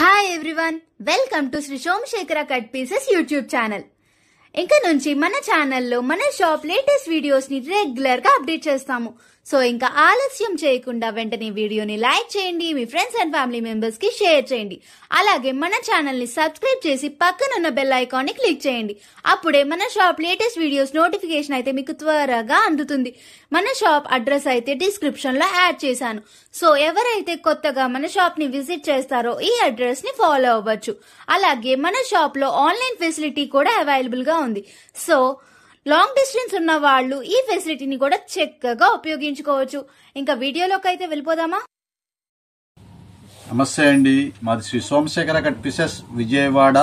Hi everyone, welcome to Shri Somashekhara cut pieces YouTube channel. ఇంకా నుంచి మన ఛానల్లో మన షాప్ లేటెస్ట్ వీడియోస్ ని రెగ్యులర్ గా అప్డేట్ చేస్తాము. సో ఇంకా ఆలస్యం చేయకుండా వెంటనే వీడియోని లైక్ చేయండి, మీ ఫ్రెండ్స్ అండ్ ఫ్యామిలీ మెంబర్స్ కి షేర్ చేయండి. అలాగే మన ఛానల్ ని సబ్స్క్రైబ్ చేసి పక్కనున్న బెల్ ఐకాన్ ని క్లిక్ చేయండి. అప్పుడే మన షాప్ లేటెస్ట్ వీడియోస్ నోటిఫికేషన్ అయితే మీకు త్వరగా అందుతుంది. మన షాప్ అడ్రస్ అయితే డిస్క్రిప్షన్ లో యాడ్ చేశాను. సో ఎవరైతే కొత్తగా మన షాప్ ని విజిట్ చేస్తారో ఈ అడ్రస్ ని ఫాలో అవ్వచ్చు. అలాగే మన షాప్ లో ఆన్లైన్ ఫెసిలిటీ కూడా అవైలబుల్ గా ఉంది. సో లాంగ్ డిస్టెన్స్ ఉన్న వాళ్ళు ఈ ఫెసిలిటీని కూడా చక్కగా ఉపయోగించుకోవచ్చు. ఇంకా వీడియోలోకి అయితే వెళ్ళిపోదామా? నమస్తే అండి, మాది Shri Somashekhara cut pieces, Vijayawada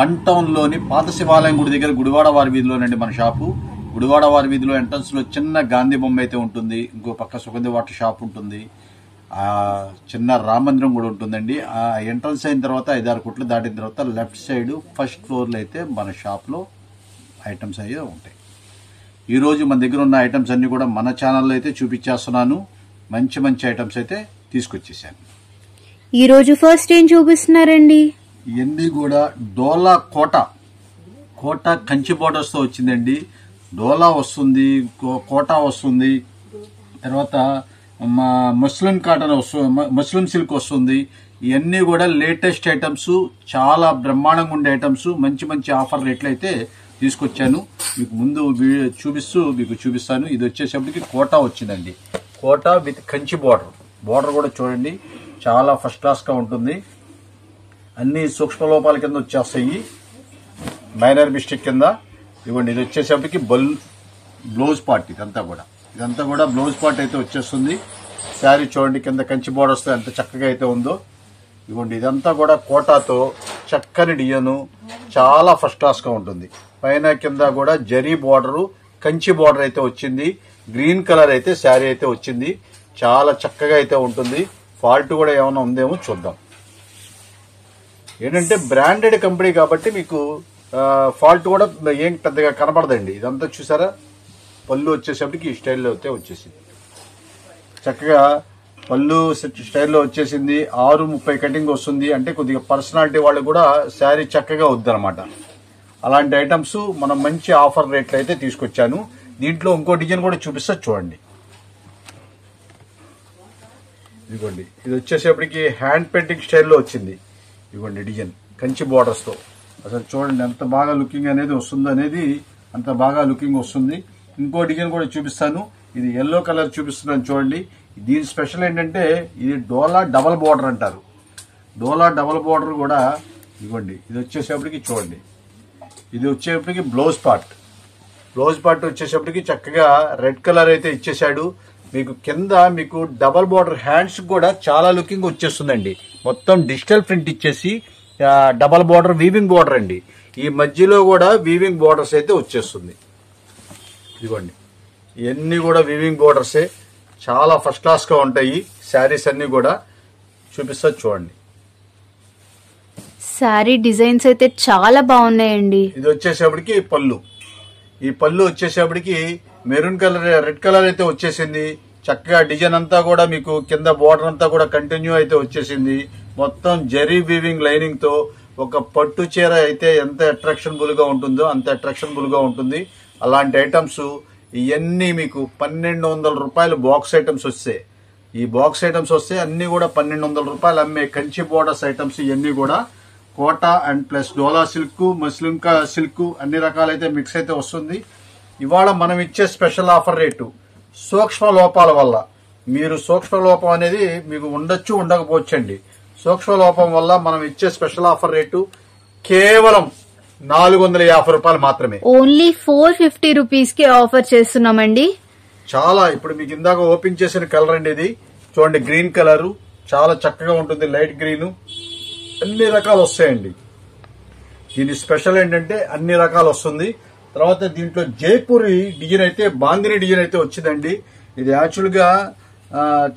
1 town లోని పాత శివాలయం గుడి దగ్గర గుడివాడ వారి వీధిలోనండి మన షాపు. గుడివాడ వారి వీధిలో ఎంట్రన్స్ లో చిన్న గాంధీ బొమ్మ అయితే ఉంటుంది. ఇంకో పక్క సుగంధి వాటర్ షాప్ ఉంటుంది. చిన్న రామ మందిరం కూడా ఉంటుందండి. ఆ ఎంట్రన్స్ అయిన తర్వాత 5-6 కొట్లు దాటిన తర్వాత లెఫ్ట్ సైడ్ ఫస్ట్ ఫ్లోర్ లో అయితే మన షాప్ లో ఐటమ్స్ అయితే ఉంటాయి. ఈ రోజు మన దగ్గర ఉన్న ఐటమ్స్ అన్ని కూడా మన ఛానల్లో అయితే చూపించేస్తున్నాను. మంచి మంచి ఐటమ్స్ అయితే తీసుకొచ్చేసాను. ఈ రోజు ఫస్ట్ ఏం చూపిస్తున్నారండి? ఇవన్నీ కూడా డోలా కోట కంచి బోర్డర్స్ తో వచ్చిందండి. డోలా వస్తుంది, కోటా వస్తుంది, తర్వాత ముస్లిం కాటన్ వస్తుంది, ముస్లిం సిల్క్ వస్తుంది. ఇవన్నీ కూడా లేటెస్ట్ ఐటమ్స్, చాలా బ్రహ్మాండంగా ఉండే ఐటమ్స్, మంచి మంచి ఆఫర్ రేట్లు అయితే తీసుకొచ్చాను. మీకు ముందు చూపిస్తాను. ఇది వచ్చేసప్పటికి కోటా వచ్చిందండి. కోటా విత్ కంచి బోర్డర్ కూడా చూడండి, చాలా ఫస్ట్ క్లాస్ గా ఉంటుంది. అన్ని సూక్ష్మ లోపాల కింద వచ్చేస్తాయి, మైనర్ మిస్టేక్ కింద. ఇవ్వండి, ఇది వచ్చేసప్పటికి బ్లౌజ్ పార్ట్. ఇదంతా కూడా బ్లౌజ్ పార్ట్ అయితే వచ్చేస్తుంది. శారీ చూడండి, కింద కంచి బోర్డర్స్ తో ఎంత చక్కగా అయితే ఉందో. ఇవ్వండి, ఇదంతా కూడా కోటాతో చక్కని డిజైన్, చాలా ఫస్ట్ క్లాస్ గా ఉంటుంది. పైన కింద కూడా జరీ బోర్డర్, కంచి బోర్డర్ అయితే వచ్చింది. గ్రీన్ కలర్ అయితే శారీ అయితే వచ్చింది. చాలా చక్కగా అయితే ఉంటుంది. ఫాల్ట్ కూడా ఏమైనా ఉందేమో చూద్దాం. ఏంటంటే బ్రాండెడ్ కంపెనీ కాబట్టి మీకు ఫాల్ట్ కూడా ఏం పెద్దగా కనబడదండి. ఇదంతా చూసారా, పళ్ళు వచ్చేసప్పటికి ఈ స్టైల్లో అయితే వచ్చేసింది. చక్కగా పళ్ళు స్టైల్లో వచ్చేసింది. 6:30 కటింగ్ వస్తుంది. అంటే కొద్దిగా పర్సనాలిటీ వాళ్ళు కూడా శారీ చక్కగా వద్దనమాట. అలాంటి ఐటమ్స్ మనం మంచి ఆఫర్ రేట్లు అయితే తీసుకొచ్చాను. దీంట్లో ఇంకో డిజైన్ కూడా చూపిస్తా చూడండి. ఇదిగోండి, ఇది వచ్చేసేపటికి హ్యాండ్ పెయింటింగ్ స్టైల్లో వచ్చింది. ఇదిగోండి డిజైన్ కంచి బోర్డర్స్ తో. అసలు చూడండి ఎంత బాగా లుకింగ్ అనేది వస్తుందో, అంత బాగా లుకింగ్ వస్తుంది. ఇంకో డిజైన్ కూడా చూపిస్తాను. ఇది ఎల్లో కలర్ చూపిస్తున్నాను చూడండి. దీని స్పెషల్ ఏంటంటే ఇది డోలా డబల్ బోర్డర్ అంటారు. డోలా డబల్ బోర్డర్ కూడా ఇవ్వండి. ఇది వచ్చేసేపటికి చూడండి, ఇది వచ్చేప్పటికి బ్లౌజ్ పార్ట్ వచ్చేసేపటికి చక్కగా రెడ్ కలర్ అయితే ఇచ్చేసాడు. మీకు కింద మీకు డబల్ బోర్డర్ హ్యాండ్స్ కూడా చాలా లుకింగ్ వచ్చేస్తుందండి. మొత్తం డిజిటల్ ప్రింట్ ఇచ్చేసి డబల్ బోర్డర్ వీవింగ్ బోర్డర్ అండి. ఈ మధ్యలో కూడా వీవింగ్ బోర్డర్స్ అయితే వచ్చేస్తుంది. ఇదిగోండి, ఇవన్నీ కూడా వీవింగ్ బోర్డర్సే, చాలా ఫస్ట్ క్లాస్ గా ఉంటాయి. శారీస్ అన్ని కూడా చూపిస్తా చూడండి. శారీ డిజైన్స్ అయితే చాలా బాగున్నాయండి. ఇది వచ్చేసేపటికి పళ్ళు. ఈ పళ్ళు వచ్చేసేపటికి మెరూన్ కలర్, రెడ్ కలర్ అయితే వచ్చేసింది. చక్కగా డిజైన్ అంతా కూడా మీకు కింద బోర్డర్ అంతా కూడా కంటిన్యూ అయితే వచ్చేసింది. మొత్తం జరీ వీవింగ్ లైనింగ్ తో ఒక పట్టు చీర అయితే ఎంత అట్రాక్షనబుల్ గా ఉంటుందో అంత అట్రాక్షనబుల్ గా ఉంటుంది. అలాంటి ఐటమ్స్ ఇవన్నీ మీకు 1200 రూపాయలు బాక్స్ ఐటమ్స్ వస్తాయి. ఈ బాక్స్ ఐటమ్స్ వస్తే అన్ని కూడా 1200 రూపాయలు అమ్మే కంచి బోర్డర్స్ ఐటమ్స్ ఇవన్నీ కూడా Kota and plus Dola silk, Muslim silk అన్ని రకాలైతే మిక్స్ అయితే వస్తుంది. ఇవాళ మనం ఇచ్చే స్పెషల్ ఆఫర్ రేటు సూక్ష్మ లోపాల వల్ల, మీరు సూక్ష్మ లోపం అనేది మీకు ఉండొచ్చు ఉండకపోవచ్చండి. సూక్ష్మ లోపం వల్ల మనం ఇచ్చే స్పెషల్ ఆఫర్ రేటు కేవలం 450 రూపాయలు మాత్రమే. ఓన్లీ 450 రూపీస్ కి ఆఫర్ చేస్తున్నామండి. చాలా ఇప్పుడు మీకు ఇందాక ఓపెన్ చేసిన కలర్ అండి. ఇది చూడండి, గ్రీన్ కలర్ చాలా చక్కగా ఉంటుంది. లైట్ గ్రీన్ అన్ని రకాలు వస్తాయండి. దీని స్పెషల్ ఏంటంటే అన్ని రకాలు వస్తుంది. తర్వాత దీంట్లో జైపూరి డిజైన్ అయితే, బాందిని డిజైన్ అయితే వచ్చిందండి. ఇది యాక్చువల్ గా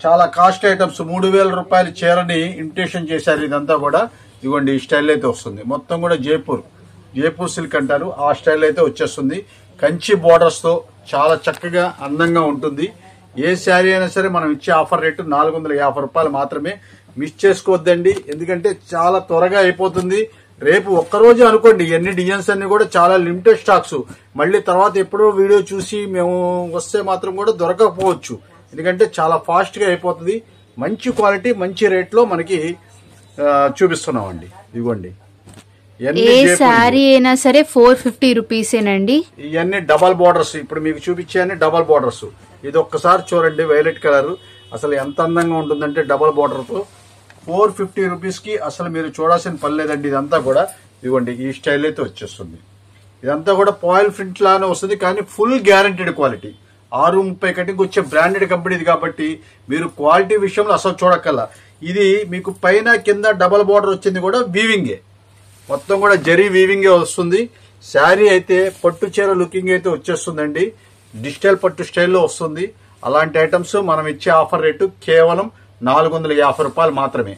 చాలా కాస్ట్ ఐటమ్స్. 3000 రూపాయల చీరని ఇమిటేషన్ చేశారు. ఇదంతా కూడా ఇవ్వండి, ఈ స్టైల్ అయితే వస్తుంది. మొత్తం కూడా జైపూర్ సిల్క్ అంటారు. ఆ స్టైల్ అయితే వచ్చేస్తుంది. కంచి బోర్డర్స్ తో చాలా చక్కగా అందంగా ఉంటుంది. ఏ శారీ అయినా సరే మనం ఇచ్చే ఆఫర్ రేటు 450 రూపాయలు మాత్రమే. మిస్ చేసుకోవద్దండి, ఎందుకంటే చాలా త్వరగా అయిపోతుంది. రేపు ఒక్కరోజు అనుకోండి ఎన్ని డిజైన్స్ అన్ని కూడా చాలా లిమిటెడ్ స్టాక్స్. మళ్ళీ తర్వాత ఎప్పుడో వీడియో చూసి మేము వస్తే మాత్రం కూడా దొరకకపోవచ్చు, ఎందుకంటే చాలా ఫాస్ట్ గా అయిపోతుంది. మంచి క్వాలిటీ మంచి రేట్ లో మనకి చూపిస్తున్నామండి. ఇదిగోండి ఏ సారీ అయినా సరే 450 రూపీసేనండి. ఇవన్నీ డబల్ బోర్డర్స్, ఇప్పుడు మీకు చూపించాయని డబల్ బోర్డర్స్. ఇది ఒక్కసారి చూడండి, వైలెట్ కలర్ అసలు ఎంత అందంగా ఉంటుందంటే డబల్ బోర్డర్ తో 450 రూపీస్ కి అసలు మీరు చూడాల్సిన పని లేదండి. ఇదంతా కూడా ఇదిగోండి ఈ స్టైల్ అయితే వచ్చేస్తుంది. ఇదంతా కూడా పాయిల్ ప్రింట్ లానే వస్తుంది, కానీ ఫుల్ గ్యారంటీడ్ క్వాలిటీ. 630 కటింగ్ వచ్చే బ్రాండెడ్ కంపెనీది కాబట్టి మీరు క్వాలిటీ విషయంలో అసలు చూడక్కల్లా. ఇది మీకు పైన కింద డబల్ బోర్డర్ వచ్చింది కూడా వీవింగే, మొత్తం కూడా జరీ వీవింగే వస్తుంది. శారీ అయితే పట్టు చీర లుకింగ్ అయితే వచ్చేస్తుందండి, డిజిటల్ పట్టు స్టైల్లో వస్తుంది. అలాంటి ఐటమ్స్ మనం ఇచ్చే ఆఫర్ రేటు కేవలం 450 రూపాయలు మాత్రమే.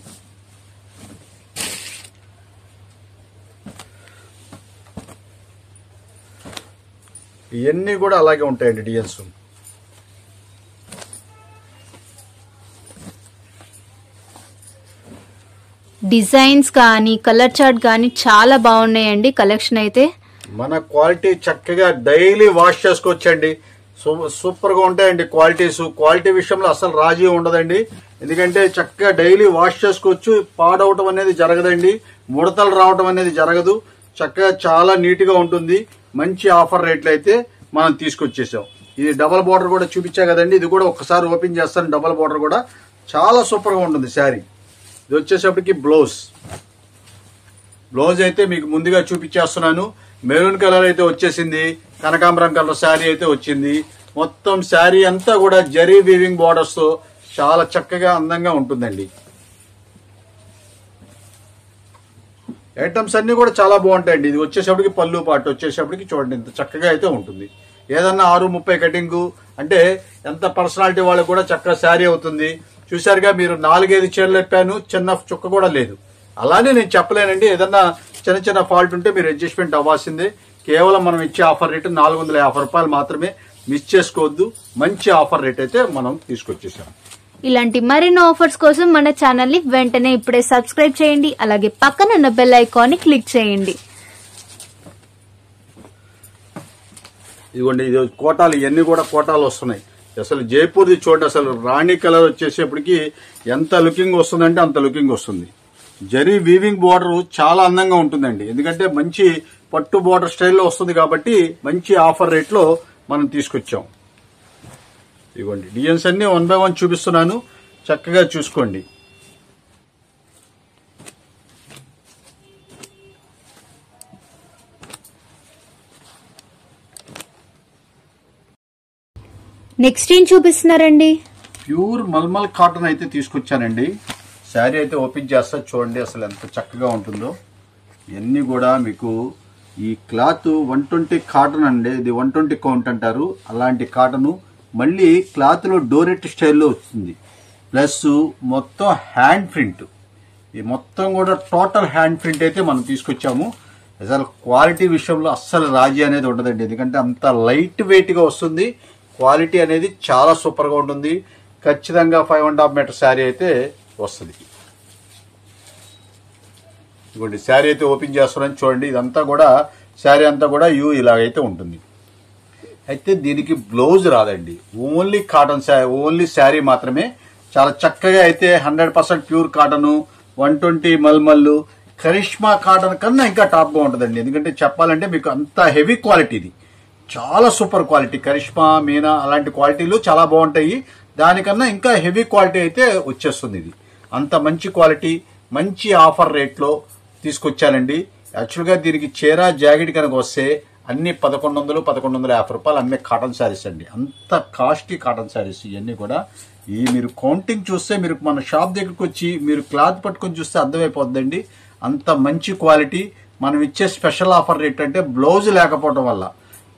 ఇవన్నీ కూడా అలాగే ఉంటాయండి డిజైన్స్. డిజైన్స్ కానీ కలర్ చార్ట్ కానీ చాలా బాగున్నాయండి. కలెక్షన్ అయితే మన క్వాలిటీ చక్కగా డైలీ వాష్ చేసుకోవచ్చండి. సూపర్ గా ఉంటాయండి క్వాలిటీస్. క్వాలిటీ విషయంలో అసలు రాజీ ఉండదండి, ఎందుకంటే చక్కగా డైలీ వాష్ చేసుకోవచ్చు. పాడవటం అనేది జరగదండి, ముడతలు రావటం అనేది జరగదు. చక్కగా చాలా నీట్ గా ఉంటుంది. మంచి ఆఫర్ రేట్లు అయితే మనం తీసుకొచ్చేసాం. ఇది డబల్ బోర్డర్ కూడా చూపించా కదండి, ఇది కూడా ఒక్కసారి ఓపెన్ చేస్తాను. డబల్ బోర్డర్ కూడా చాలా సూపర్ గా ఉంటుంది శారీ. ఇది వచ్చేసప్పటికి బ్లౌజ్ అయితే మీకు ముందుగా చూపించేస్తున్నాను. మెరూన్ కలర్ అయితే వచ్చేసింది, కనకాంబరం కలర్ శారీ అయితే వచ్చింది. మొత్తం శారీ అంతా కూడా జరీ వీవింగ్ బోర్డర్స్ తో చాలా చక్కగా అందంగా ఉంటుందండి. ఐటమ్స్ అన్ని కూడా చాలా బాగుంటాయండి. ఇది వచ్చేసప్పటికి పళ్ళు పాటు వచ్చేసప్పటికి చూడండి ఇంత చక్కగా అయితే ఉంటుంది. ఏదన్నా 630 కటింగ్ అంటే ఎంత పర్సనాలిటీ వాళ్ళకి కూడా చక్కగా శారీ అవుతుంది. చూసారుగా, మీరు 4-5 చీరలు చెప్పాను, చిన్న చుక్క కూడా లేదు. అలానే నేను చెప్పలేనండి, ఏదన్నా చిన్న చిన్న ఫాల్ట్ ఉంటే మీరు అడ్జస్ట్మెంట్ అవ్వాల్సిందే. కేవలం మనం ఇచ్చే ఆఫర్ రేటు 450 రూపాయలు మాత్రమే. మిస్ చేసుకోవద్దు, మంచి ఆఫర్ రేట్ అయితే మనం తీసుకొచ్చేసాం. ఇలాంటి మరిన్ని ఆఫర్స్ కోసం మన ఛానల్ ని వెంటనే ఇప్పుడే సబ్స్క్రైబ్ చేయండి, అలాగే పక్కన ఉన్న బెల్ ఐకాన్ ని క్లిక్ చేయండి. ఇదిగోండి, ఇది కోటాలు, ఇవన్నీ కూడా కోటాలు వస్తున్నాయి. అసలు జైపూర్ది చూడండి, అసలు రాణి కలర్ వచ్చేసేపటికి ఎంత లుకింగ్ వస్తుందంటే అంత లుకింగ్ వస్తుంది. జరీ వీవింగ్ బోర్డర్ చాలా అందంగా ఉంటుందండి, ఎందుకంటే మంచి పట్టు బోర్డర్ స్టైల్లో వస్తుంది కాబట్టి మంచి ఆఫర్ రేట్ లో మనం తీసుకొచ్చాం. ఇదిగోండి డిజైన్స్ అన్ని 1 by 1 చూపిస్తున్నాను, చక్కగా చూసుకోండి. నెక్స్ట్ ఏం చూపిస్తున్నారండి? ప్యూర్ మల్మల్ కాటన్ అయితే తీసుకొచ్చానండి. శారీ అయితే ఓపెన్ చేస్తా చూడండి, అసలు ఎంత చక్కగా ఉంటుందో. ఇవన్నీ కూడా మీకు ఈ క్లాత్ 120 కాటన్ అండి, ఇది 120 కౌంట్ అంటారు. అలాంటి కాటను మళ్ళీ క్లాత్ లో డోరెట్ స్టైల్లో వస్తుంది. ప్లస్ మొత్తం హ్యాండ్ ప్రింట్, ఈ మొత్తం కూడా టోటల్ హ్యాండ్ ప్రింట్ అయితే మనం తీసుకొచ్చాము. అసలు క్వాలిటీ విషయంలో అస్సలు రాజీ అనేది ఉండదండి, ఎందుకంటే అంత లైట్ వెయిట్ గా వస్తుంది. క్వాలిటీ అనేది చాలా సూపర్ గా ఉంటుంది. ఖచ్చితంగా 5.5 మీటర్ శారీ అయితే వస్తుంది. ఇదిగోండి శారీ అయితే ఓపెన్ చేస్తున్నాను చూడండి. ఇదంతా కూడా శారీ అంతా కూడా ఇలాగైతే ఉంటుంది. అయితే దీనికి బ్లౌజ్ రాదండి, ఓన్లీ కాటన్ ఓన్లీ శారీ మాత్రమే. చాలా చక్కగా అయితే 100% ప్యూర్ కాటన్, 120 మల్మల్లు, కరిష్మా కాటన్ కన్నా ఇంకా టాప్ గా ఉంటుందండి. ఎందుకంటే చెప్పాలంటే మీకు అంత హెవీ క్వాలిటీ, ఇది చాలా సూపర్ క్వాలిటీ. కరిష్మా, మీనా అలాంటి క్వాలిటీలు చాలా బాగుంటాయి. దానికన్నా ఇంకా హెవీ క్వాలిటీ అయితే వచ్చేస్తుంది. ఇది అంత మంచి క్వాలిటీ, మంచి ఆఫర్ రేట్ లో తీసుకొచ్చానండి. యాక్చువల్ గా దీనికి చీర జాకెట్ కనుక వస్తే అన్ని 1100-1150 రూపాయలు అమ్మే కాటన్ శారీస్ అండి. అంత కాస్ట్లీ కాటన్ శారీస్ ఇవన్నీ కూడా. ఈ మీరు కౌంటింగ్ చూస్తే, మీరు మన షాప్ దగ్గరకు వచ్చి మీరు క్లాత్ పట్టుకొని చూస్తే అర్థమైపోతుందండి. అంత మంచి క్వాలిటీ. మనం ఇచ్చే స్పెషల్ ఆఫర్ రేట్ అంటే బ్లౌజ్ లేకపోవడం వల్ల,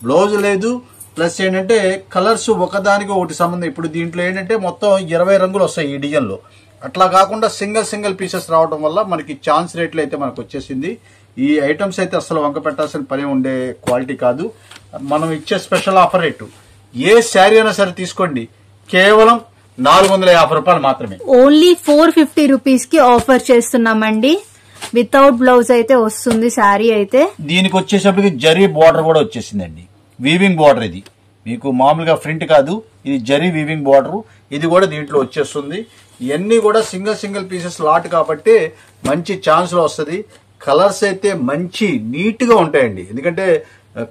బ్లౌజ్ లేదు, ప్లస్ ఏంటంటే కలర్స్ ఒకదానికి ఒకటి సంబంధం. ఇప్పుడు దీంట్లో ఏంటంటే మొత్తం 20 రంగులు వస్తాయి ఈ డిజైన్ లో. అట్లా కాకుండా సింగిల్ పీసెస్ రావడం వల్ల మనకి ఛాన్స్ రేట్లు అయితే మనకు వచ్చేసింది. ఈ ఐటమ్స్ అయితే అసలు వంక పెట్టాల్సిన పని ఉండే క్వాలిటీ కాదు. మనం ఇచ్చే స్పెషల్ ఆఫర్ రేటు ఏ శారీ అయినా సరే తీసుకోండి, కేవలం 450 రూపాయలు మాత్రమే. ఓన్లీ 450 రూపీస్ కి ఆఫర్ చేస్తున్నామండి. వితౌట్ బ్లౌజ్ అయితే వస్తుంది శారీ అయితే. దీనికి వచ్చేసరికి జరీ బోర్డర్ కూడా వచ్చేసిందండి, వీవింగ్ బోర్డర్. ఇది మీకు మామూలుగా ప్రింట్ కాదు, ఇది జరీ వీవింగ్ బోర్డర్. ఇది కూడా దీంట్లో వచ్చేస్తుంది. ఇవన్నీ కూడా సింగిల్ పీసెస్ లాట్ కాబట్టి మంచి ఛాన్స్ లో వస్తుంది. కలర్స్ అయితే మంచి నీట్ గా ఉంటాయండి, ఎందుకంటే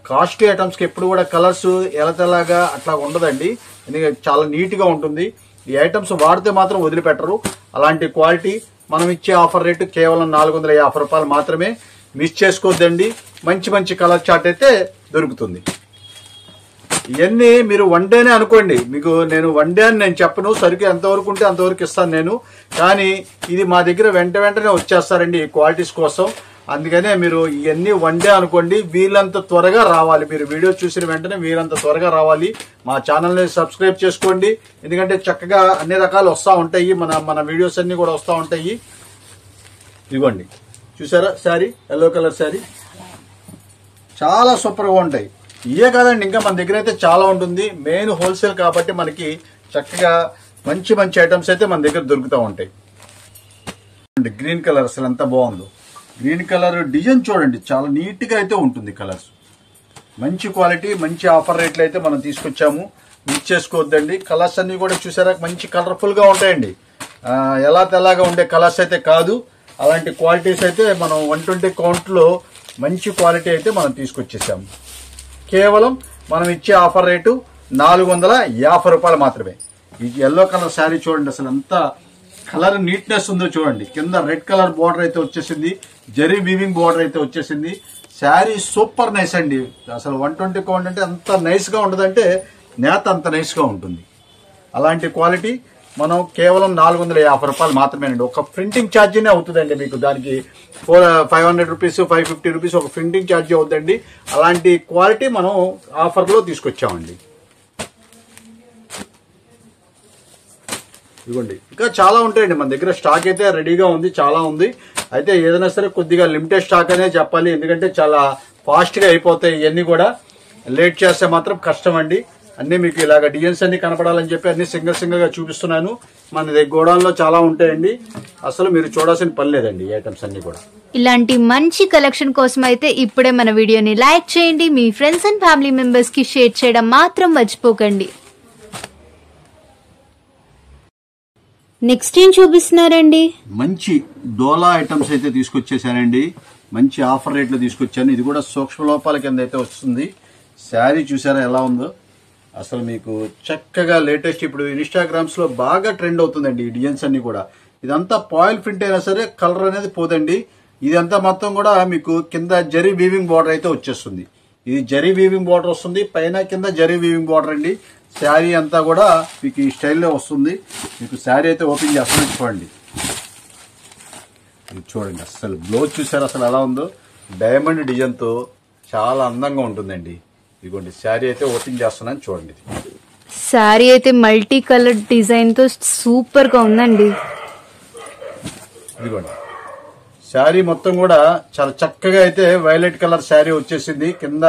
కాస్ట్లీ ఐటమ్స్ కి ఎప్పుడు కూడా కలర్స్ ఎలతెలాగా అట్లా ఉండదండి, ఎందుకంటే చాలా నీట్ గా ఉంటుంది. ఈ ఐటమ్స్ వాడితే మాత్రం వదిలిపెట్టరు. అలాంటి క్వాలిటీ. మనం ఇచ్చే ఆఫర్ రేటు కేవలం 450 రూపాయలు మాత్రమే. మిస్ చేసుకోవద్దండి. మంచి కలర్ చార్ట్ అయితే దొరుకుతుంది. ఇవన్నీ మీరు వన్ డేనే అనుకోండి, మీకు నేను వన్ డే అని నేను చెప్పను, సరుకు ఎంతవరకు ఉంటే అంతవరకు ఇస్తాను నేను. కానీ ఇది మా దగ్గర వెంటనే వచ్చేస్తారండి ఈ క్వాలిటీస్ కోసం. అందుకనే మీరు ఇవన్నీ వన్ డే అనుకోండి. వీలంత త్వరగా రావాలి, మీరు వీడియో చూసిన వెంటనే వీలంత త్వరగా రావాలి. మా ఛానల్ని సబ్స్క్రైబ్ చేసుకోండి, ఎందుకంటే చక్కగా అన్ని రకాలు వస్తూ ఉంటాయి, మన వీడియోస్ అన్ని కూడా వస్తూ ఉంటాయి. ఇదిగోండి, చూసారా శారీ, ఎల్లో కలర్ శారీ చాలా సూపర్గా ఉంటాయి. ఇవే కాదండి, ఇంకా మన దగ్గర అయితే చాలా ఉంటుంది. మెయిన్ హోల్సేల్ కాబట్టి మనకి చక్కగా మంచి ఐటమ్స్ అయితే మన దగ్గర దొరుకుతూ ఉంటాయి. గ్రీన్ కలర్ అసలు ఎంత బాగుందో. గ్రీన్ కలర్ డిజైన్ చూడండి, చాలా నీట్ గా అయితే ఉంటుంది. కలర్స్ మంచి క్వాలిటీ, మంచి ఆఫర్ రేట్లు అయితే మనం తీసుకొచ్చాము. మిస్ చేసుకోవద్దండి. కలర్స్ అన్ని కూడా చూసారా మంచి కలర్ఫుల్ గా ఉంటాయండి, ఎలా తెల్లగా ఉండే కలర్స్ అయితే కాదు. అలాంటి క్వాలిటీస్ అయితే మనం 120 కౌంట్ లో మంచి క్వాలిటీ అయితే మనం తీసుకొచ్చేసాము. కేవలం మనం ఇచ్చే ఆఫర్ రేటు 450 రూపాయలు మాత్రమే. ఈ ఎల్లో కలర్ శారీ చూడండి, అసలు ఎంత కలర్ నీట్నెస్ ఉందో చూడండి. కింద రెడ్ కలర్ బోర్డర్ అయితే వచ్చేసింది, జరీ వీవింగ్ బోర్డర్ అయితే వచ్చేసింది. శారీ సూపర్ నైస్ అండి. అసలు 120 కౌంట్ అంటే అంత నైస్ గా ఉంటుందంటే నేత అంత నైస్ గా ఉంటుంది. అలాంటి క్వాలిటీ మనం కేవలం 450 రూపాయలు మాత్రమేనండి. ఒక ప్రింటింగ్ ఛార్జీనే అవుతుందండి మీకు. దానికి 500 రూపీస్ 550 రూపీస్ ఒక ప్రింటింగ్ ఛార్జీ అవుతుందండి. అలాంటి క్వాలిటీ మనం ఆఫర్ లో తీసుకొచ్చామండి. ఇదిగోండి, ఇంకా చాలా ఉంటాయండి మన దగ్గర. స్టాక్ అయితే రెడీగా ఉంది, చాలా ఉంది. అయితే ఏదైనా సరే కొద్దిగా లిమిటెడ్ స్టాక్ అనే చెప్పాలి, ఎందుకంటే చాలా ఫాస్ట్ గా అయిపోతాయి. ఇవన్నీ కూడా లేట్ చేస్తే మాత్రం కష్టం అండి. అన్ని మీకు ఇలాగ డిజైన్స్ అన్ని కనపడాలని చెప్పి అన్ని సింగిల్ గా చూపిస్తున్నాను. మన దగ్గర గోడౌన్ లో చాలా ఉంటాయండి, అసలు మీరు చూడాల్సిన పని లేదండి. ఈ ఐటమ్స్ అన్ని కూడా ఇలాంటి మంచి కలెక్షన్ కోసం అయితే ఇప్పుడే మన వీడియోని లైక్ చేయండి, మీ ఫ్రెండ్స్ అండ్ ఫ్యామిలీ మెంబర్స్ కి షేర్ చేయడం మాత్రం మర్చిపోకండి. నెక్స్ట్ ఏం చూపిస్తున్నారండి? మంచి డోలా ఐటమ్స్ అయితే తీసుకొచ్చేసానండి. మంచి ఆఫర్ రేట్లో తీసుకొచ్చాను. ఇది కూడా సూక్ష్మ లోపాల కింద అయితే వస్తుంది. శారీ చూసారా ఎలా ఉందో, అసలు మీకు చక్కగా లేటెస్ట్ ఇప్పుడు ఇన్స్టాగ్రామ్స్ లో బాగా ట్రెండ్ అవుతుందండి ఈ డిజైన్స్ అన్ని కూడా. ఇదంతా పాయిల్ ప్రింట్ అయినా సరే కలర్ అనేది పోదండి. ఇదంతా మొత్తం కూడా మీకు కింద జరీ వీవింగ్ బార్డర్ అయితే వచ్చేస్తుంది. ఇది జరీ వీవింగ్ బార్డర్ వస్తుంది, పైన కింద జరీ వీవింగ్ బార్డర్ అండి. శారీ అంతా కూడా మీకు ఈ స్టైల్లో వస్తుంది. మీకు శారీ అయితే ఓపెన్ చేస్తాను, చూడండి. ఇది చూడండి, అసలు బ్లౌజ్ చూసారు అసలు ఎలా ఉందో. డైమండ్ డిజైన్ తో చాలా అందంగా ఉంటుందండి. ఇదిగోండి శారీ అయితే ఓపెన్ చేస్తున్నాను, చూడండి. శారీ అయితే మల్టీ కలర్ డిజైన్ తో సూపర్ గా ఉందండి. ఇదిగోండి శారీ మొత్తం కూడా చాలా చక్కగా అయితే వైలెట్ కలర్ శారీ వచ్చేసింది. కింద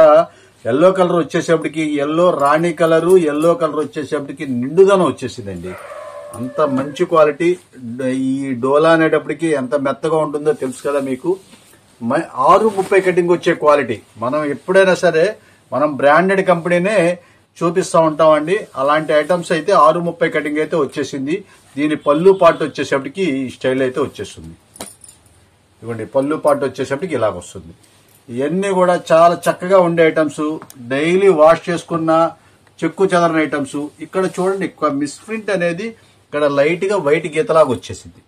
ఎల్లో కలర్ వచ్చేసేపటికి ఎల్లో రాణి కలరు, ఎల్లో కలర్ వచ్చేసేపటికి నిండుదనం వచ్చేసిందండి. అంత మంచి క్వాలిటీ. ఈ డోలా అనేటప్పటికి ఎంత మెత్తగా ఉంటుందో తెలుసు కదా మీకు. 6:30 కటింగ్ వచ్చే క్వాలిటీ. మనం ఎప్పుడైనా సరే మనం బ్రాండెడ్ కంపెనీనే చూపిస్తా ఉంటామండి. అలాంటి ఐటమ్స్ అయితే 6:30 కటింగ్ అయితే వచ్చేసింది. దీని పళ్ళు పాటు వచ్చేసేపటికి ఈ స్టైల్ అయితే వచ్చేస్తుంది. ఇవ్వండి, పళ్ళు పాటు వచ్చేసేపటికి ఇలాగ వస్తుంది. ఇవన్నీ కూడా చాలా చక్కగా ఉండే ఐటమ్స్, డైలీ వాష్ చేసుకున్న చెక్కు చెదరని ఐటమ్స్. ఇక్కడ చూడండి, మిస్ప్రింట్ అనేది ఇక్కడ లైట్ గా వైట్ గీతలాగా వచ్చేసింది.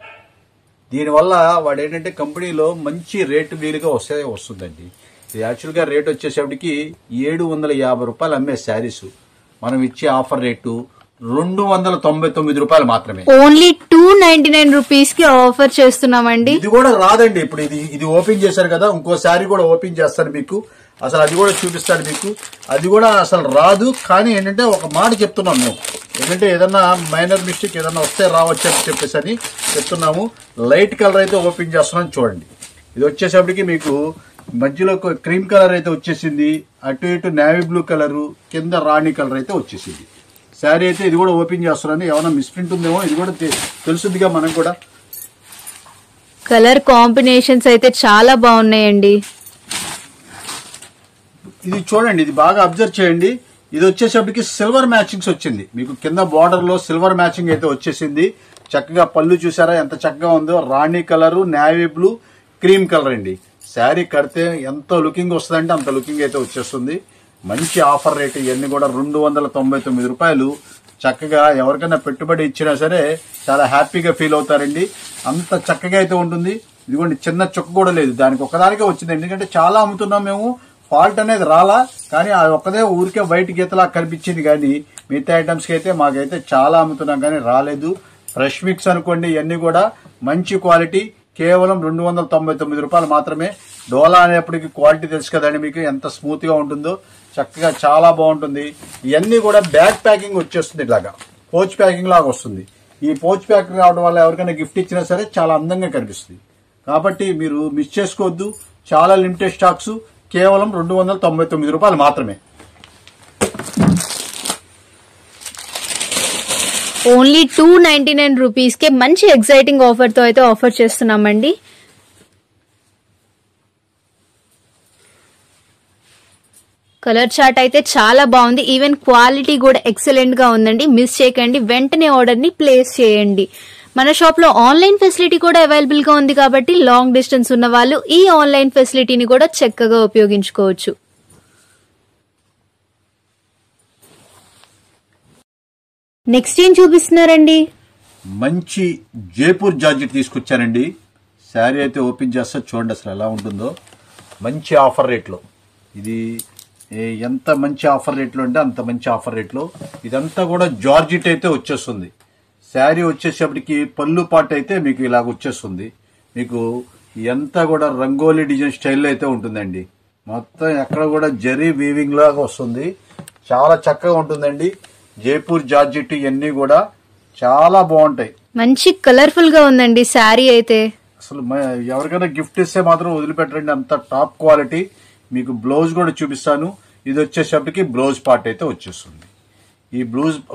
దీనివల్ల వాడు ఏంటంటే కంపెనీలో మంచి రేటు వీలుగా వస్తుందండి. ఇది యాక్చువల్ గా రేట్ వచ్చేసేపటికి 750 రూపాయలు అమ్మే శారీస్ మనం ఇచ్చే ఆఫర్ రేటు 299 రూపాయలు మాత్రమే. ఓన్లీ 299 రూపీస్ కి ఆఫర్ చేస్తున్నామండి. ఇది కూడా రాదండి. ఇప్పుడు ఇది ఓపెన్ చేశారు కదా, ఇంకో శారీ కూడా ఓపెన్ చేస్తాను మీకు, అసలు అది కూడా చూపిస్తాను మీకు. అది కూడా అసలు రాదు. కానీ ఏంటంటే ఒక మాట చెప్తున్నాం మేము, ఎందుకంటే ఏదన్నా మైనర్ మిస్టేక్ ఏదన్నా వస్తే రావచ్చు అని చెప్పేసి అని చెప్తున్నాము. లైట్ కలర్ అయితే ఓపెన్ చేస్తున్నాను, చూడండి. ఇది వచ్చేసరికి మీకు మధ్యలో క్రీమ్ కలర్ అయితే వచ్చేసింది, అటు ఇటు నేవీ బ్లూ కలరు, కింద రాణి కలర్ అయితే వచ్చేసింది. శారీ అయితే ఇది కూడా ఓపెన్ చేస్తున్నాను, ఏమైనా మిస్ప్రింట్ ఉందేమో ఇది కూడా తెలుసుద్దిగా మనకు కూడా. కలర్ కాంబినేషన్స్ అయితే చాలా బాగున్నాయండి. ఇది చూడండి, ఇది బాగా అబ్జర్వ్ చేయండి. ఇది వచ్చేసప్పటికి సిల్వర్ మ్యాచింగ్స్ వచ్చింది మీకు, కింద బార్డర్ లో సిల్వర్ మ్యాచింగ్ అయితే వచ్చేసింది. చక్కగా పళ్ళు చూసారా ఎంత చక్కగా ఉందో, రాణి colour, navy blue, cream colour అండి. శారీ కడితే ఎంత లుకింగ్ వస్తుందంటే అంత లుకింగ్ అయితే వచ్చేస్తుంది. మంచి ఆఫర్ రేట్, ఇవన్నీ కూడా 299 రూపాయలు. చక్కగా ఎవరికైనా పెట్టుబడి ఇచ్చినా సరే చాలా హ్యాపీగా ఫీల్ అవుతారండి. అంత చక్కగా అయితే ఉంటుంది. ఇదిగోండి చిన్న చుక్క కూడా లేదు, దానికి ఒక్కదానికే వచ్చింది. ఎందుకంటే చాలా అమ్ముతున్నాం మేము, ఫాల్ట్ అనేది రాలా, కానీ అది ఒక్కదే ఊరికే వైట్ గీతలా కనిపించింది. కానీ మిగతా ఐటమ్స్ కి అయితే మాకైతే చాలా అమ్ముతున్నాం కానీ రాలేదు. ఫ్రెష్ మిక్స్ అనుకోండి, ఇవన్నీ కూడా మంచి క్వాలిటీ, కేవలం 299 రూపాయలు మాత్రమే. డోలా అనేప్పటికీ క్వాలిటీ తెలుసు కదండి మీకు, ఎంత స్మూత్ గా ఉంటుందో. చక్కగా చాలా బాగుంటుంది. ఇవన్నీ కూడా బ్యాగ్ ప్యాకింగ్ వచ్చేస్తుంది, ఇలాగా పౌచ్ ప్యాకింగ్ లాగా వస్తుంది. ఈ పౌచ్ ప్యాకింగ్ రావడం వల్ల ఎవరికైనా గిఫ్ట్ ఇచ్చినా సరే చాలా అందంగా కనిపిస్తుంది. కాబట్టి మీరు మిస్ చేసుకోవద్దు. చాలా లిమిటెడ్ స్టాక్స్, కేవలం 299 రూపాయలు మాత్రమే. ఓన్లీ 299 రూపీస్ కే మంచి ఎక్సైటింగ్ ఆఫర్ తో అయితే ఆఫర్ చేస్తున్నామండి. కలర్ చార్ట్ అయితే చాలా బాగుంది, ఈవెన్ క్వాలిటీ కూడా ఎక్సలెంట్ గా ఉందండి. మిస్ చేయకండి, వెంటనే ఆర్డర్ ని ప్లేస్ చేయండి. మన షాప్ లో ఆన్లైన్ ఫెసిలిటీ కూడా అవైలబుల్ గా ఉంది కాబట్టి లాంగ్ డిస్టెన్స్ ఉన్న వాళ్ళు ఈ ఆన్లైన్ ఫెసిలిటీని కూడా చక్కగా ఉపయోగించుకోవచ్చు. నెక్స్ట్ ఏం చూపిస్తున్నారండి? మంచి జైపూర్ జార్జెట్ తీసుకొచ్చానండి. శారీ అయితే ఓపెన్ చేస్తా చూడండి అసలు ఎలా ఉంటుందో. మంచి ఆఫర్ రేట్లో, ఇది ఎంత మంచి ఆఫర్ రేట్లో అంటే అంత మంచి ఆఫర్ రేట్లో. ఇదంతా కూడా జార్జెట్ అయితే వచ్చేస్తుంది. శారీ వచ్చేసేపటికి పళ్ళు పాటు అయితే మీకు ఇలాగ వచ్చేస్తుంది. మీకు ఎంత కూడా రంగోలీ డిజైన్ స్టైల్లో అయితే ఉంటుందండి. మొత్తం ఎక్కడ కూడా జరీ వీవింగ్ లాగా వస్తుంది. చాలా చక్కగా ఉంటుందండి. జైపూర్ జార్జెట్ ఇవన్నీ కూడా చాలా బాగుంటాయి. మంచి కలర్ఫుల్ గా ఉందండి శారీ అయితే. అసలు ఎవరికైనా గిఫ్ట్ ఇస్తే మాత్రం వదిలిపెట్టండి, అంత టాప్ క్వాలిటీ. మీకు బ్లౌజ్ కూడా చూపిస్తాను. ఇది వచ్చేసప్పటికి బ్లౌజ్ పార్ట్ అయితే వచ్చేస్తుంది. ఈ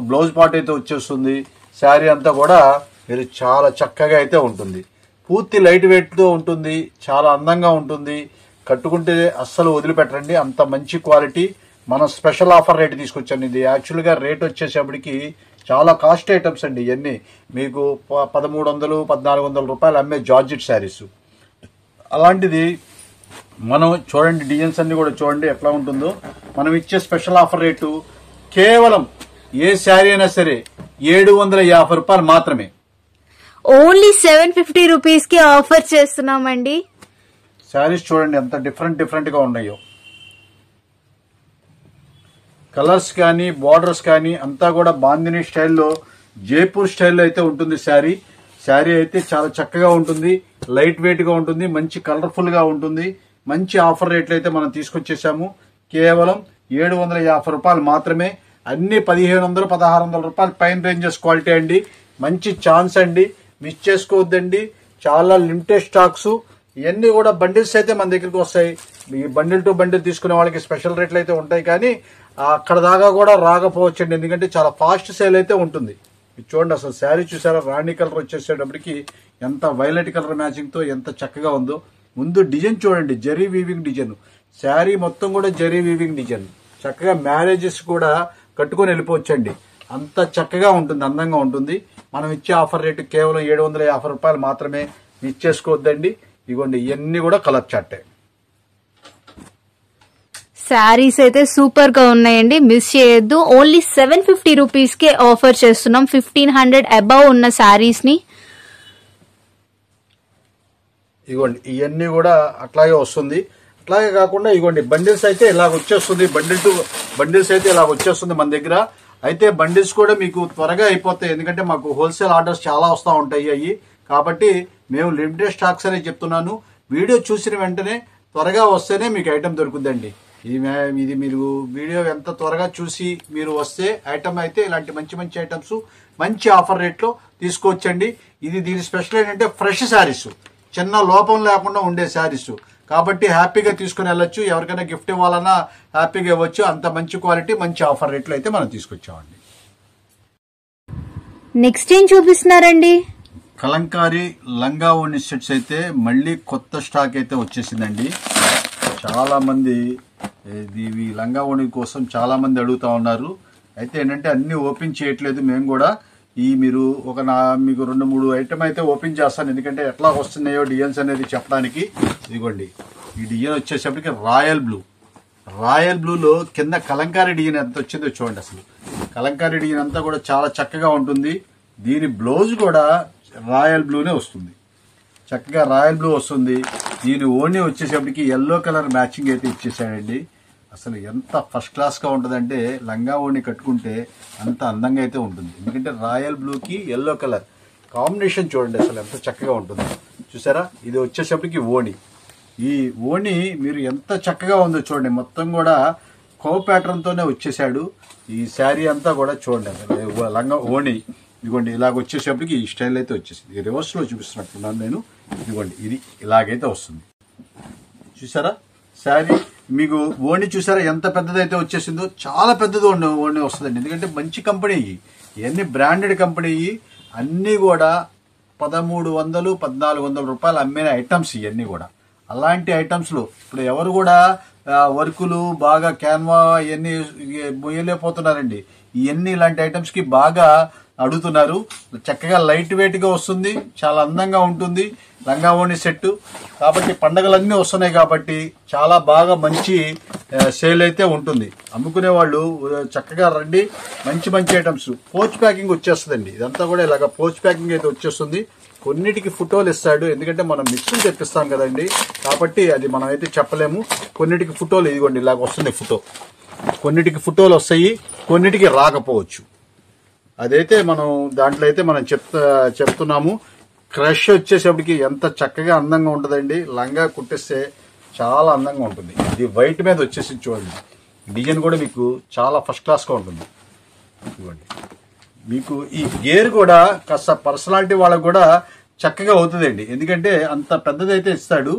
బ్లౌజ్ పార్ట్ అయితే వచ్చేస్తుంది. శారీ అంతా కూడా మీరు చాలా చక్కగా అయితే ఉంటుంది. పూర్తి లైట్ వెయిట్ తో ఉంటుంది, చాలా అందంగా ఉంటుంది. కట్టుకుంటే అస్సలు వదిలిపెట్టండి, అంత మంచి క్వాలిటీ. మన స్పెషల్ ఆఫర్ రేట్ తీసుకొచ్చాను. ఇది యాక్చువల్ గా రేట్ వచ్చేసప్పటికి చాలా కాస్ట్ ఐటమ్స్ అండి. ఇవన్నీ మీకు 1300-1400 రూపాయలు అమ్మే జార్జెట్ శారీస్. అలాంటిది మనం చూడండి, డిజైన్స్ అన్ని కూడా చూడండి ఎట్లా ఉంటుందో. మనం ఇచ్చే స్పెషల్ ఆఫర్ రేటు కేవలం ఏ శారీ అయినా సరే 750 రూపాయలు మాత్రమే. ఓన్లీ 750 రూపీస్ కి ఆఫర్ చేస్తున్నామండి. శారీస్ చూడండి ఎంత డిఫరెంట్ గా ఉన్నాయో. కలర్స్ కానీ బార్డర్స్ కానీ అంతా కూడా బాందిని స్టైల్లో, జైపూర్ స్టైల్లో అయితే ఉంటుంది శారీ. శారీ అయితే చాలా చక్కగా ఉంటుంది, లైట్ వెయిట్ గా ఉంటుంది, మంచి కలర్ఫుల్ గా ఉంటుంది. మంచి ఆఫర్ రేట్లు అయితే మనం తీసుకొచ్చేసాము. కేవలం 750 రూపాయలు మాత్రమే. అన్ని 1500-1600 రూపాయలు పైన రేంజెస్ క్వాలిటీ అండి. మంచి ఛాన్స్ అండి, మిస్ చేసుకోవద్దండి. చాలా లిమిటెడ్ స్టాక్స్. ఇవన్నీ కూడా బండిల్స్ అయితే మన దగ్గరికి వస్తాయి. ఈ బండిల్ టు బండిల్ తీసుకునే వాళ్ళకి స్పెషల్ రేట్లు అయితే ఉంటాయి, కానీ అక్కడ దాకా కూడా రాకపోవచ్చండి. ఎందుకంటే చాలా ఫాస్ట్ సేల్ అయితే ఉంటుంది. చూడండి అసలు శారీ చూసారా, రాణి కలర్ వచ్చేసేటప్పటికి ఎంత వైలెట్ కలర్ మ్యాచింగ్ తో ఎంత చక్కగా ఉందో. ముందు డిజైన్ చూడండి, జరీ వీవింగ్ డిజైన్. శారీ మొత్తం కూడా జరీ వీవింగ్ డిజైన్. చక్కగా మ్యారేజెస్ కూడా కట్టుకొని వెళ్ళిపోవచ్చండి, అంత చక్కగా ఉంటుంది, అందంగా ఉంటుంది. మనం ఇచ్చే ఆఫర్ రేటు కేవలం 750 రూపాయలు మాత్రమే. మిస్ చేసుకోవద్దండి. ఇవ్వండి, ఇవన్నీ కూడా కలర్ చార్టే. శారీస్ అయితే సూపర్ గా ఉన్నాయండి, మిస్ చేయొద్దు. ఓన్లీ 750 రూపీస్ కే ఆఫర్ చేస్తున్నాం 1500 అబౌవ్ ఉన్న శారీస్ ని. ఇవ్వండి, ఇవన్నీ కూడా అట్లాగే వస్తుంది. అట్లాగే కాకుండా ఇవ్వండి బండిల్స్ అయితే ఇలా వచ్చేస్తుంది. బండిల్స్ అయితే ఇలా వచ్చేస్తుంది మన దగ్గర. అయితే బండిల్స్ కూడా మీకు త్వరగా అయిపోతాయి, ఎందుకంటే మాకు హోల్సేల్ ఆర్డర్స్ చాలా వస్తూ ఉంటాయి అయ్యి. కాబట్టి మేము లిమిటెడ్ స్టాక్స్ అనే చెప్తున్నాను. వీడియో చూసిన వెంటనే త్వరగా వస్తేనే మీకు ఐటమ్ దొరుకుతుందండి. ఇది మీరు వీడియో ఎంత త్వరగా చూసి మీరు వస్తే ఐటమ్ అయితే ఇలాంటి మంచి ఐటమ్స్ మంచి ఆఫర్ రేట్లో తీసుకోవచ్చండి. దీని స్పెషల్ ఏంటంటే ఫ్రెష్ శారీస్, చిన్న లోపం లేకుండా ఉండే శారీస్. కాబట్టి హ్యాపీగా తీసుకుని వెళ్ళొచ్చు. ఎవరికైనా గిఫ్ట్ ఇవ్వాలన్నా హ్యాపీగా ఇవ్వచ్చు. అంత మంచి క్వాలిటీ, మంచి ఆఫర్ రేట్లో అయితే మనం తీసుకొచ్చామండి. నెక్స్ట్ ఏం చూపిస్తున్నారండి? కలంకారీ లంగా ఓణి సెట్స్ అయితే మళ్ళీ కొత్త స్టాక్ అయితే వచ్చేసిందండి. చాలా మంది ఇవి లంగా ఓణి కోసం చాలా మంది అడుగుతా ఉన్నారు. అయితే ఏంటంటే అన్ని ఓపెన్ చేయట్లేదు మేము కూడా. మీరు మీకు 2-3 ఐటమ్ అయితే ఓపెన్ చేస్తాను, ఎందుకంటే ఎట్లా వస్తున్నాయో డిజైన్స్ అనేది చెప్పడానికి. ఇదిగోండి, ఈ డిజైన్ వచ్చేసరికి రాయల్ బ్లూలో కింద కలంకారీ డిజైన్ ఎంత వచ్చిందో చూడండి. అసలు కలంకారీ డిజైన్ అంతా కూడా చాలా చక్కగా ఉంటుంది. దీని బ్లౌజ్ కూడా రాయల్ బ్లూనే వస్తుంది, చక్కగా రాయల్ బ్లూ వస్తుంది. దీని ఓణి వచ్చేసరికి ఎల్లో కలర్ మ్యాచింగ్ అయితే ఇచ్చేసాడండి. అసలు ఎంత ఫస్ట్ క్లాస్ గా ఉంటుందంటే లంగా ఓణి కట్టుకుంటే అంత అందంగా అయితే ఉంటుంది. ఎందుకంటే రాయల్ బ్లూకి ఎల్లో కలర్ కాంబినేషన్ చూడండి అసలు ఎంత చక్కగా ఉంటుంది. చూసారా, ఇది వచ్చేసరికి ఓణి. ఈ ఓణి మీరు ఎంత చక్కగా ఉందో చూడండి. మొత్తం కూడా కో ప్యాటర్న్ తోనే వచ్చేసాడు. ఈ శారీ అంతా కూడా చూడండి అసలు లంగా ఓణి. ఇదిగోండి, ఇలాగ వచ్చేసరికి ఈ స్టైల్ అయితే వచ్చేసింది. రివర్స్ లో చూపిస్తున్నట్టున్నాను నేను. ఇదిగోండి, ఇది ఇలాగైతే వస్తుంది. చూసారా శారీ, మీకు ఓణి చూసారా ఎంత పెద్దదైతే వచ్చేసిందో. చాలా పెద్దది ఓణి వస్తుందండి, ఎందుకంటే మంచి కంపెనీ ఇవన్నీ బ్రాండెడ్ కంపెనీ. అన్నీ కూడా 1300-1400 రూపాయలు అమ్మిన ఐటమ్స్ ఇవన్నీ కూడా. అలాంటి ఐటమ్స్ లో ఇప్పుడు ఎవరు కూడా వర్కులు బాగా క్యాన్వా ఇవన్నీ మొయ్యలేకపోతున్నారండి. ఇవన్నీ ఇలాంటి ఐటమ్స్ కి బాగా అడుగుతున్నారు. చక్కగా లైట్ వెయిట్ గా వస్తుంది, చాలా అందంగా ఉంటుంది లంగా ఓణి సెట్. కాబట్టి పండగలన్నీ వస్తున్నాయి కాబట్టి చాలా బాగా మంచి సేల్ అయితే ఉంటుంది. అమ్ముకునే వాళ్ళు చక్కగా రండి. మంచి ఐటమ్స్ పోచ్ ప్యాకింగ్ వచ్చేస్తుందండి. ఇదంతా కూడా ఇలాగ పోచ్ ప్యాకింగ్ అయితే వచ్చేస్తుంది. కొన్నిటికి ఫోటోలు ఇస్తాడు, ఎందుకంటే మనం మిక్సింగ్ తెప్పిస్తాం కదండి, కాబట్టి అది మనం అయితే చెప్పలేము. కొన్నిటికి ఫోటోలు ఇదిగోండి ఇలాగ వస్తుంది ఫోటో. కొన్నిటికి ఫోటోలు వస్తాయి, కొన్నిటికి రాకపోవచ్చు. అదైతే మనం దాంట్లో అయితే మనం చెప్తున్నాము. క్రష్ వచ్చేసప్పటికి ఎంత చక్కగా అందంగా ఉంటుందండి. లంగా కుట్టిస్తే చాలా అందంగా ఉంటుంది. ఇది వైట్ మీద వచ్చేసి చూడండి, డిజైన్ కూడా మీకు చాలా ఫస్ట్ క్లాస్ గా ఉంటుంది. ఇవ్వండి, మీకు ఈ గేర్ కూడా కాస్త పర్సనాలిటీ వాళ్ళకు కూడా చక్కగా అవుతుందండి, ఎందుకంటే అంత పెద్దదైతే ఇస్తాడు.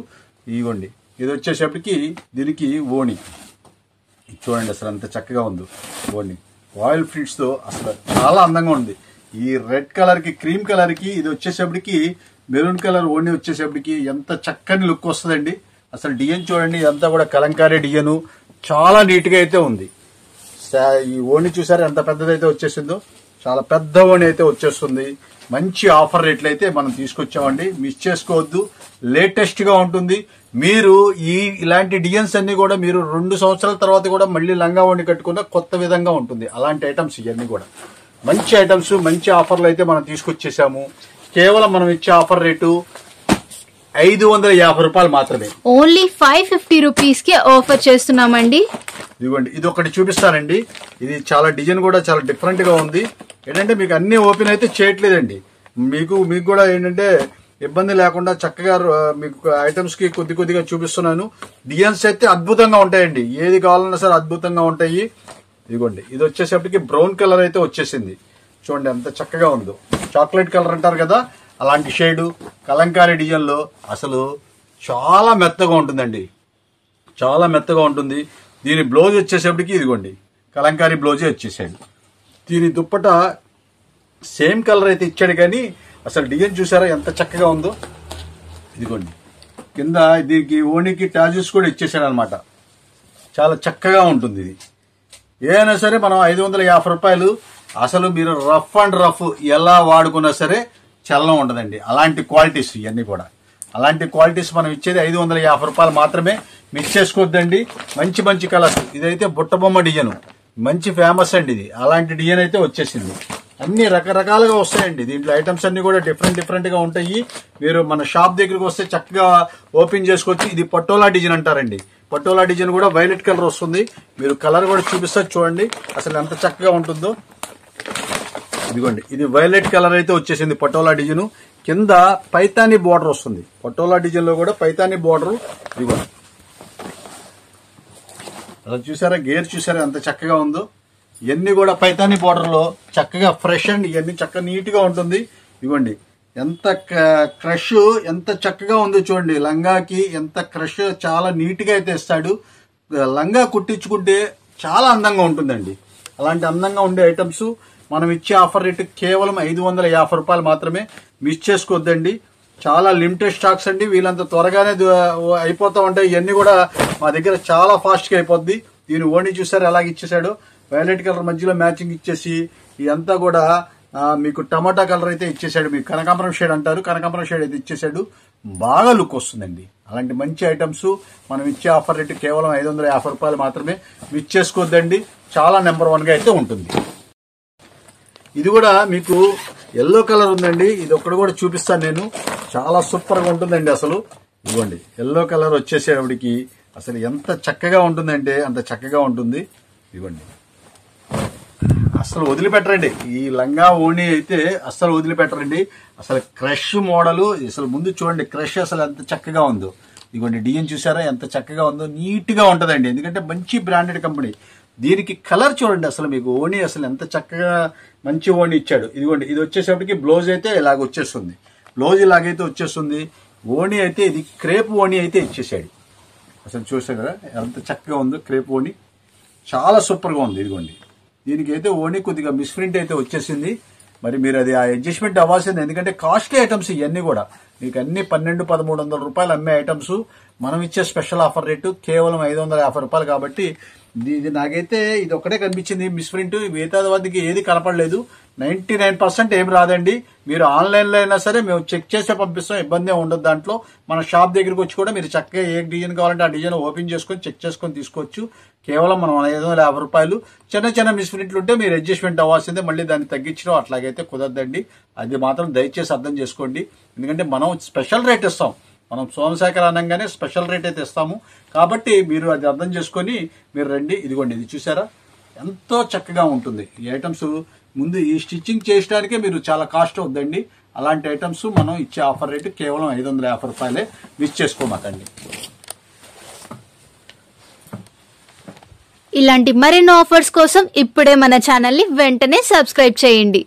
ఇవ్వండి, ఇది వచ్చేసప్పటికి దీనికి ఓణి చూడండి అసలు అంత చక్కగా ఉంది. ఓణి ఆయిల్ ఫ్రిడ్స్ తో అసలు చాలా అందంగా ఉంది. ఈ రెడ్ కలర్ కి క్రీమ్ కలర్ కి ఇది వచ్చేసప్పటికి మెరూన్ కలర్ ఓణి వచ్చేసప్పటికి ఎంత చక్కని లుక్ వస్తుందండి. అసలు డిజైన్ చూడండి, ఇదంతా కూడా కలంకారీ డిజైన్, చాలా నీట్ గా అయితే ఉంది. ఈ ఓణి చూసారా ఎంత పెద్దదైతే వచ్చేసిందో, చాలా పెద్ద ఓణి అయితే వచ్చేస్తుంది. మంచి ఆఫర్ రేట్లు అయితే మనం తీసుకొచ్చామండి, మిస్ చేసుకోవద్దు. లేటెస్ట్ గా ఉంటుంది. మీరు ఇలాంటి డిజైన్స్ అన్ని కూడా మీరు 2 సంవత్సరాల తర్వాత కూడా మళ్ళీ లంగా ఓణి కట్టుకున్న కొత్త విధంగా ఉంటుంది. అలాంటి ఐటమ్స్ ఇవన్నీ కూడా మంచి ఐటమ్స్, మంచి ఆఫర్లు అయితే మనం తీసుకొచ్చేసాము. కేవలం మనం ఇచ్చే ఆఫర్ రేటు 550 రూపాయలు మాత్రమే. ఓన్లీ 550 రూపీస్ కి ఆఫర్ చేస్తున్నామండి. ఇదిగోండి, ఇది ఒకటి చూపిస్తానండి. ఇది చాలా డిజైన్ కూడా చాలా డిఫరెంట్ గా ఉంది. ఏంటంటే మీకు అన్ని ఓపెన్ అయితే చేయట్లేదండి. మీకు కూడా ఏంటంటే ఇబ్బంది లేకుండా చక్కగా మీకు ఐటమ్స్ కి కొద్దిగా చూపిస్తున్నాను. డిజైన్స్ అయితే అద్భుతంగా ఉంటాయండి, ఏది కావాలన్నా సరే అద్భుతంగా ఉంటాయి. ఇదిగోండి, ఇది వచ్చేసప్పటికి బ్రౌన్ కలర్ అయితే వచ్చేసింది. చూడండి ఎంత చక్కగా ఉందో. చాక్లెట్ కలర్ అంటారు కదా, అలాంటి షేడు కలంకారీ డిజైన్ లో అసలు చాలా మెత్తగా ఉంటుందండి, చాలా మెత్తగా ఉంటుంది. దీని బ్లౌజ్ వచ్చేసప్పటికి ఇదిగోండి కలంకారీ బ్లౌజే వచ్చేసాడు. దీని దుప్పట సేమ్ కలర్ అయితే ఇచ్చాడు, కానీ అసలు డిజైన్ చూసారా ఎంత చక్కగా ఉందో. ఇదిగోండి, కింద దీనికి ఓణికి టాజెస్ కూడా ఇచ్చేసాడు అనమాట. చాలా చక్కగా ఉంటుంది. ఇది ఏదైనా సరే మనం 550 రూపాయలు. అసలు మీరు రఫ్ అండ్ రఫ్ ఎలా వాడుకున్నా సరే చలనం ఉండదండి. అలాంటి క్వాలిటీస్ ఇవన్నీ కూడా, అలాంటి క్వాలిటీస్ మనం ఇచ్చేది 550 రూపాయలు మాత్రమే. మిక్స్ చేసుకోవద్దండి. మంచి కలర్స్. ఇదైతే బుట్టబొమ్మ డిజైన్, మంచి ఫేమస్ అండి ఇది. అలాంటి డిజైన్ అయితే వచ్చేసింది. అన్ని రకరకాలుగా వస్తాయండి దీంట్లో. ఐటమ్స్ అన్ని కూడా డిఫరెంట్ గా ఉంటాయి. మీరు మన షాప్ దగ్గరికి వస్తే చక్కగా ఓపెన్ చేసుకోవచ్చు. ఇది పటోలా డిజైన్ అంటారండి. పటోలా డిజైన్ కూడా వైలెట్ కలర్ వస్తుంది. మీరు కలర్ కూడా చూపిస్తారు చూడండి అసలు ఎంత చక్కగా ఉంటుందో. ఇదిగోండి, ఇది వైలెట్ కలర్ అయితే వచ్చేసింది పటోలా డిజైన్. కింద పైతానీ బోర్డర్ వస్తుంది. పటోలా డిజైన్ లో కూడా పైతానీ బోర్డర్. ఇదిగోండి, అలా చూసారా, గేర్ చూసారా ఎంత చక్కగా ఉందో. ఇవన్నీ కూడా పైతానీ బోర్డర్ లో చక్కగా ఫ్రెష్ అండ్ ఇవన్నీ చక్కగా నీట్ గా ఉంటుంది. ఇవ్వండి, ఎంత క్రష్ ఎంత చక్కగా ఉందో చూడండి. లంగాకి ఎంత క్రష్ చాలా నీట్ గా అయితే ఇస్తాడు. లంగా కుట్టించుకుంటే చాలా అందంగా ఉంటుందండి. అలాంటి అందంగా ఉండే ఐటమ్స్ మనం ఇచ్చే ఆఫర్ రేటు కేవలం 550 రూపాయలు మాత్రమే. మిస్ చేసుకోవద్దండి. చాలా లిమిటెడ్ స్టాక్స్ అండి. వీళ్ళంత త్వరగానే అయిపోతా ఉంటాయి. ఇవన్నీ కూడా మా దగ్గర చాలా ఫాస్ట్ గా అయిపోద్ది. దీని ఓణి చూసారు ఎలాగ ఇచ్చేసాడు, వైలెట్ కలర్ మధ్యలో మ్యాచింగ్ ఇచ్చేసి ఇదంతా కూడా మీకు టమాటా కలర్ అయితే ఇచ్చేసాడు. మీకు కనకాంబరం షేడ్ అంటారు, కనకాంబరం షేడ్ అయితే ఇచ్చేసాడు. బాగా లుక్ వస్తుందండి. అలాంటి మంచి ఐటమ్స్ మనం ఇచ్చే ఆఫర్ రేటు కేవలం 550 రూపాయలు మాత్రమే. మిస్ చేసుకోవద్దండి. చాలా నెంబర్ 1 గా అయితే ఉంటుంది. ఇది కూడా మీకు ఎల్లో కలర్ ఉందండి. ఇది ఒక్కటి కూడా చూపిస్తాను నేను. చాలా సూపర్ గా ఉంటుందండి. అసలు ఇదిగోండి ఎల్లో కలర్ వచ్చేసేటప్పటికి అసలు ఎంత చక్కగా ఉంటుందంటే అంత చక్కగా ఉంటుంది. ఇదిగోండి అసలు వదిలిపెట్టరండి. ఈ లంగా ఓణి అయితే అసలు వదిలిపెట్టరండి. అసలు క్రష్ మోడల్ అసలు ముందు చూడండి, క్రష్ అసలు ఎంత చక్కగా ఉందో. ఇదిగోండి డిజైన్ చూసారా ఎంత చక్కగా ఉందో, నీట్ గా ఉంటదండి. ఎందుకంటే మంచి బ్రాండెడ్ కంపెనీ. దీనికి కలర్ చూడండి అసలు మీకు ఓణి అసలు ఎంత చక్కగా మంచి ఓణి ఇచ్చాడు. ఇదిగోండి ఇది వచ్చేసరికి బ్లౌజ్ అయితే ఇలాగ వచ్చేస్తుంది. బ్లౌజ్ ఇలాగైతే వచ్చేస్తుంది. ఓణి అయితే ఇది క్రేప్ ఓణి అయితే ఇచ్చేసాడు. అసలు చూసారు కదా ఎంత చక్కగా ఉందో క్రేప్ ఓణి. చాలా సూపర్ గా ఉంది. ఇదిగోండి దీనికి అయితే ఓణి కొద్దిగా మిస్ప్రింట్ అయితే వచ్చేసింది. మరి మీరు అది అడ్జస్ట్మెంట్ అవ్వాల్సింది. ఎందుకంటే కాస్ట్లీ ఐటమ్స్ ఇవన్నీ కూడా మీకు అన్ని 1200-1300 రూపాయలు అమ్మే ఐటమ్స్. మనం ఇచ్చే స్పెషల్ ఆఫర్ రేటు కేవలం 550 రూపాయలు. కాబట్టి ఇది నాకైతే ఇది ఒక్కటే కనిపించింది మిస్ప్రింట్. మిగతా వాటికి ఏది కనపడలేదు. 99% ఏం రాదండి. మీరు ఆన్లైన్ లో అయినా సరే మేము చెక్ చేసే పంపిస్తాం. ఇబ్బంది ఉండదు దాంట్లో. మన షాప్ దగ్గరికి వచ్చి కూడా మీరు చక్కగా ఏ డిజైన్ కావాలంటే ఆ డిజైన్ ఓపెన్ చేసుకొని చెక్ చేసుకొని తీసుకోవచ్చు. కేవలం మనం 550 రూపాయలు. చిన్న చిన్న మిస్ప్రింట్లు ఉంటే మీరు అడ్జస్ట్మెంట్ అవ్వాల్సిందే. మళ్ళీ దాన్ని తగ్గించడం అట్లాగైతే కుదరదండి. అది మాత్రం దయచేసి అర్థం చేసుకోండి. ఎందుకంటే మనం స్పెషల్ రేట్ ఇస్తాం. మనం సోమశేఖర్ అనగానే స్పెషల్ రేట్ అయితే ఇస్తాము. కాబట్టి మీరు అది అర్థం చేసుకొని మీరు రండి. ఇదిగోండి ఇది చూసారా ఎంతో చక్కగా ఉంటుంది. ఈ ఐటమ్స్ ముందు ఈ స్టిచ్చింగ్ చేయడానికే మీరు చాలా కాస్ట్ అవుద్దండి. అలాంటి ఐటమ్స్ మనం ఇచ్చే ఆఫర్ రేటు కేవలం 550 రూపాయలే. మిస్ చేసుకోమాకండి. ఇలాంటి మరిన్ని ఆఫర్స్ కోసం ఇప్పుడే మన ఛానల్ ని వెంటనే సబ్స్క్రైబ్ చేయండి.